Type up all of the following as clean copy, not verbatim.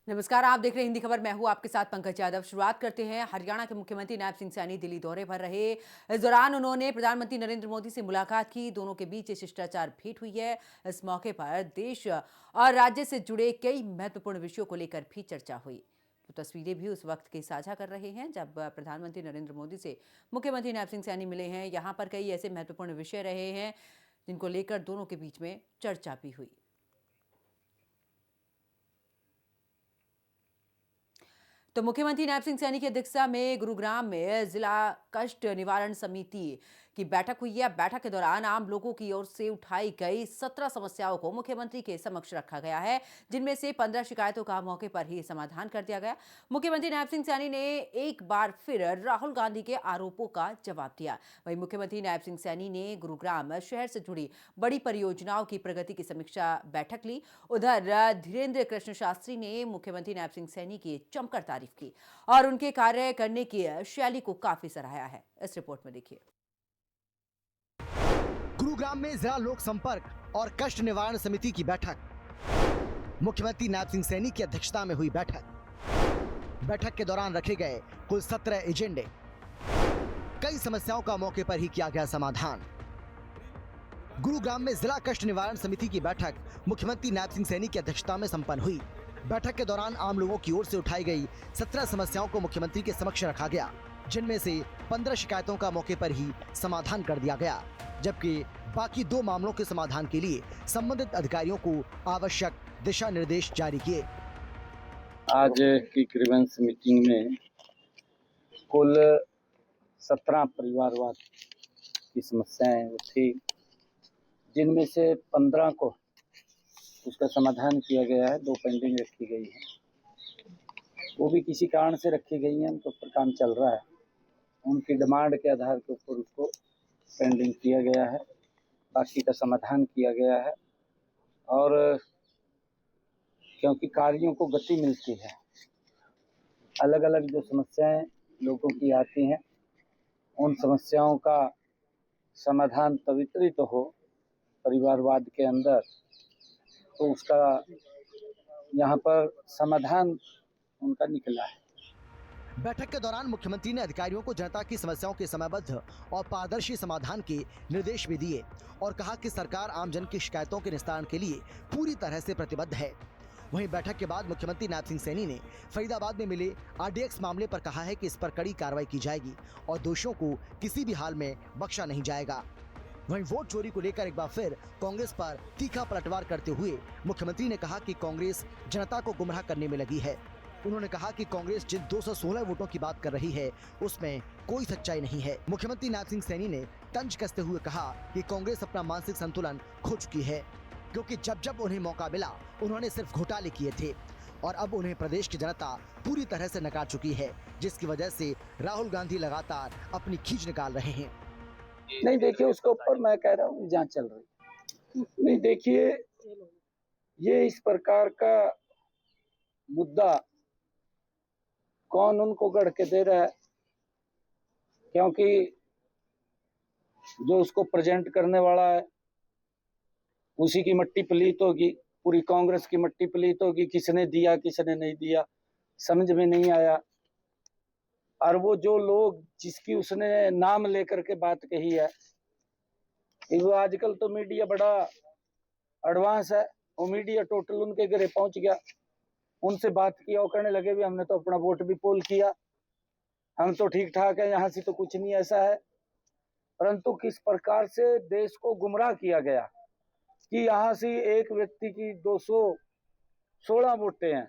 नमस्कार, आप देख रहे हैं हिंदी खबर। मैं हूं आपके साथ पंकज यादव। शुरुआत करते हैं। हरियाणा के मुख्यमंत्री नायब सिंह सैनी दिल्ली दौरे पर रहे। इस दौरान उन्होंने प्रधानमंत्री नरेंद्र मोदी से मुलाकात की। दोनों के बीच शिष्टाचार भेंट हुई है। इस मौके पर देश और राज्य से जुड़े कई महत्वपूर्ण विषयों को लेकर भी चर्चा हुई। तो तस्वीरें भी उस वक्त की साझा कर रहे हैं जब प्रधानमंत्री नरेंद्र मोदी से मुख्यमंत्री नायब सिंह सैनी मिले हैं। यहाँ पर कई ऐसे महत्वपूर्ण विषय रहे हैं जिनको लेकर दोनों के बीच में चर्चा भी हुई। तो मुख्यमंत्री नायब सिंह सैनी की अध्यक्षता में गुरुग्राम में जिला कष्ट निवारण समिति की बैठक हुई है। बैठक के दौरान आम लोगों की ओर से उठाई गई 17 समस्याओं को मुख्यमंत्री के समक्ष रखा गया है, जिनमें से 15 शिकायतों का मौके पर ही समाधान कर दिया गया। मुख्यमंत्री नायब सिंह सैनी ने एक बार फिर राहुल गांधी के आरोपों का जवाब दिया। वहीं मुख्यमंत्री नायब सिंह सैनी ने गुरुग्राम शहर से जुड़ी बड़ी परियोजनाओं की प्रगति की समीक्षा बैठक ली। उधर धीरेन्द्र कृष्ण शास्त्री ने मुख्यमंत्री नायब सिंह सैनी की जमकर तारीफ की और उनके कार्य करने की शैली को काफी सराहा है। इस रिपोर्ट में देखिए। गुरुग्राम में जिला लोक संपर्क और कष्ट निवारण समिति की बैठक। मुख्यमंत्री नायब सिंह सैनी की अध्यक्षता में हुई बैठक के दौरान रखे गए कुल 17 एजेंडे। कई समस्याओं का मौके पर ही किया गया समाधान। गुरुग्राम में जिला कष्ट निवारण समिति की बैठक मुख्यमंत्री नायब सिंह सैनी की अध्यक्षता में संपन्न हुई। बैठक के दौरान आम लोगों की ओर से उठाई गई 17 समस्याओं को मुख्यमंत्री के समक्ष रखा गया, जिनमें से 15 शिकायतों का मौके पर ही समाधान कर दिया गया, जबकि बाकी 2 मामलों के समाधान के लिए संबंधित अधिकारियों को आवश्यक दिशा निर्देश जारी किए। आज की ग्रीवेंस मीटिंग में कुल 17 परिवारवाद की समस्याएं थी, जिनमें से 15 को उसका समाधान किया गया है। 2 पेंडिंग रखी गई है, वो भी किसी कारण से रखी गई हैं, उनके ऊपर काम चल रहा है। उनकी डिमांड के आधार के ऊपर उसको पेंडिंग किया गया है, बाकी का समाधान किया गया है। और क्योंकि कार्यों को गति मिलती है, अलग अलग जो समस्याएं लोगों की आती हैं, उन समस्याओं का समाधान त्वरित तो हो परिवारवाद के अंदर, तो उसका यहाँ पर समाधान उनका निकला है। बैठक के दौरान मुख्यमंत्री ने अधिकारियों को जनता की समस्याओं के समयबद्ध और पारदर्शी समाधान के निर्देश भी दिए और कहा कि सरकार आमजन की शिकायतों के निस्तारण के लिए पूरी तरह से प्रतिबद्ध है। वहीं बैठक के बाद मुख्यमंत्री नायब सिंह सैनी ने फरीदाबाद में मिले आरडीएक्स मामले पर कहा है कि इस पर कड़ी कार्रवाई की जाएगी और दोषियों को किसी भी हाल में बख्शा नहीं जाएगा। वहीं वोट चोरी को लेकर एक बार फिर कांग्रेस पर तीखा पलटवार करते हुए मुख्यमंत्री ने कहा कि कांग्रेस जनता को गुमराह करने में लगी है। उन्होंने कहा कि कांग्रेस जिन 216 वोटों की बात कर रही है, उसमें कोई सच्चाई नहीं है। मुख्यमंत्री नायब सिंह सैनी ने तंज कसते हुए कहा कि कांग्रेस अपना मानसिक संतुलन खो चुकी है, क्योंकि जब जब उन्हें मौका मिला उन्होंने सिर्फ घोटाले किए थे और अब उन्हें प्रदेश की जनता पूरी तरह से नकार चुकी है, जिसकी वजह से राहुल गांधी लगातार अपनी खींच निकाल रहे हैं। नहीं देखिए, उसके ऊपर मैं कह रहा हूँ जांच चल रही है। नहीं देखिए, ये इस प्रकार का मुद्दा कौन उनको गढ़ के दे रहा है, क्योंकि जो उसको प्रेजेंट करने वाला है उसी की मट्टी पलीत होगी, पूरी कांग्रेस की मट्टी पलीत होगी। किसने दिया किसने नहीं दिया समझ में नहीं आया। और वो जो लोग जिसकी उसने नाम लेकर के बात कही है, वो आजकल तो मीडिया बड़ा एडवांस है, वो मीडिया टोटल उनके घरे पहुंच गया, उनसे बात किया, वो कहने लगे भी हमने तो अपना वोट भी पोल किया, हम तो ठीक ठाक है, यहाँ से तो कुछ नहीं ऐसा है। परंतु किस प्रकार से देश को गुमराह किया गया कि यहाँ से एक व्यक्ति की 216 वोटें हैं,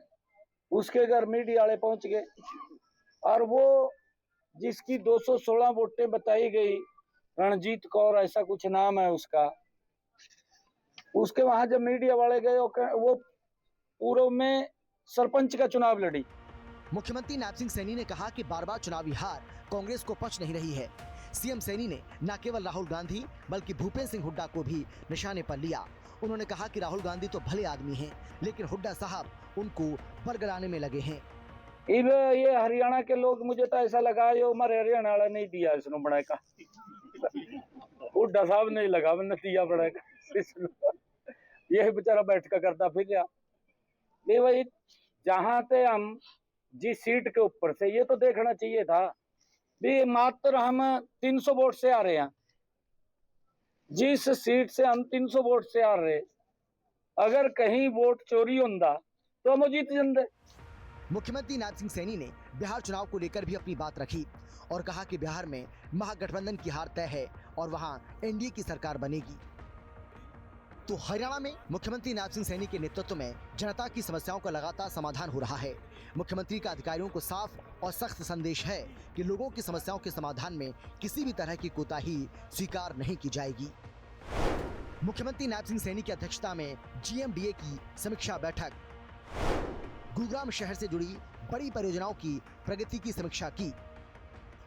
उसके घर मीडिया वाले पहुंच गए और वो जिसकी 216 वोटें बताई गई, रणजीत कौर ऐसा कुछ नाम है उसका, उसके वहां जब मीडिया वाले गए वो पूर्व में सरपंच का चुनाव लड़ी। मुख्यमंत्री नायब सिंह सैनी ने कहा कि बार बार चुनावी हार कांग्रेस को पच नहीं रही है। सीएम सैनी ने न केवल राहुल गांधी बल्कि भूपेंद्र सिंह हुड्डा को भी निशाने पर लिया। उन्होंने कहा कि राहुल गांधी तो भले आदमी हैं, लेकिन हुड्डा साहब उनको बरगलाने में लगे हैं। ये हरियाणा के लोग, मुझे तो ऐसा लगा ये हमारे हरियाणा वाला नहीं दिया इसने बड़ा का हुड्डा साहब नहीं लगा मैंने दिया बड़ा का, यही बेचारा बैठ का करता फिर नहीं भाई, जहां से हम जिस सीट के ऊपर से, ये तो देखना चाहिए था भी मात्र हम 300 वोट से आ रहे हैं, जिस सीट से हम 300 वोट से आ रहे, अगर कहीं वोट चोरी होता तो हम जीत जाते। मुख्यमंत्री नायब सिंह सैनी ने बिहार चुनाव को लेकर भी अपनी बात रखी और कहा कि बिहार में महागठबंधन की हार तय है और वहां एनडीए की सरकार बनेगी। तो हरियाणा में मुख्यमंत्री नायब सिंह सैनी के नेतृत्व में जनता की समस्याओं का लगातार समाधान हो रहा है। मुख्यमंत्री का अधिकारियों को साफ और सख्त संदेश है कि लोगों की समस्याओं के समाधान में किसी भी तरह की कोताही स्वीकार नहीं की जाएगी। मुख्यमंत्री नायब सिंह सैनी की अध्यक्षता में जीएमडीए की समीक्षा बैठक, गुरुग्राम शहर से जुड़ी बड़ी परियोजनाओं की प्रगति की समीक्षा की।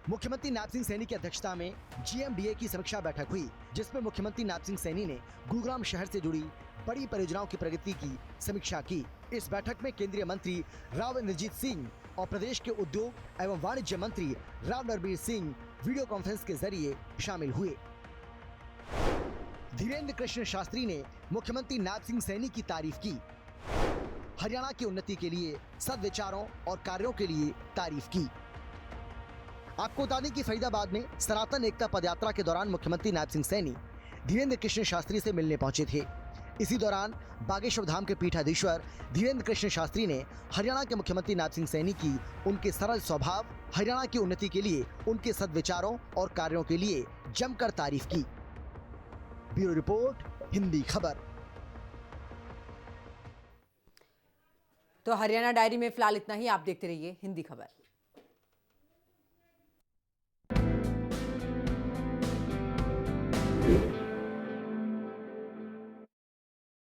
मुख्यमंत्री नायब सिंह सैनी की अध्यक्षता में जीएमडीए की समीक्षा बैठक हुई, जिसमें मुख्यमंत्री नायब सिंह सैनी ने गुरुग्राम शहर से जुड़ी बड़ी परियोजनाओं की प्रगति की समीक्षा की। इस बैठक में केंद्रीय मंत्री राव इंद्रजीत सिंह और प्रदेश के उद्योग एवं वाणिज्य मंत्री राव नरबीर सिंह वीडियो कॉन्फ्रेंस के जरिए शामिल हुए। धीरेन्द्र कृष्ण शास्त्री ने मुख्यमंत्री नायब सिंह सैनी की तारीफ की, हरियाणा की उन्नति के लिए सद्विचारों और कार्यों के लिए तारीफ की। आपको बता दें कि फरीदाबाद में सनातन एकता पदयात्रा के दौरान मुख्यमंत्री नायब सिंह सैनी धीरेन्द्र कृष्ण शास्त्री से मिलने पहुंचे थे। इसी दौरान बागेश्वर धाम के पीठाधीश्वर धीरेन्द्र कृष्ण शास्त्री ने हरियाणा के मुख्यमंत्री नायब सिंह सैनी की उनके सरल स्वभाव, हरियाणा की उन्नति के लिए उनके सद्विचारों और कार्यों के लिए जमकर तारीफ की। ब्यूरो रिपोर्ट, हिंदी खबर। तो हरियाणा डायरी में फिलहाल इतना ही। आप देखते रहिए हिंदी खबर।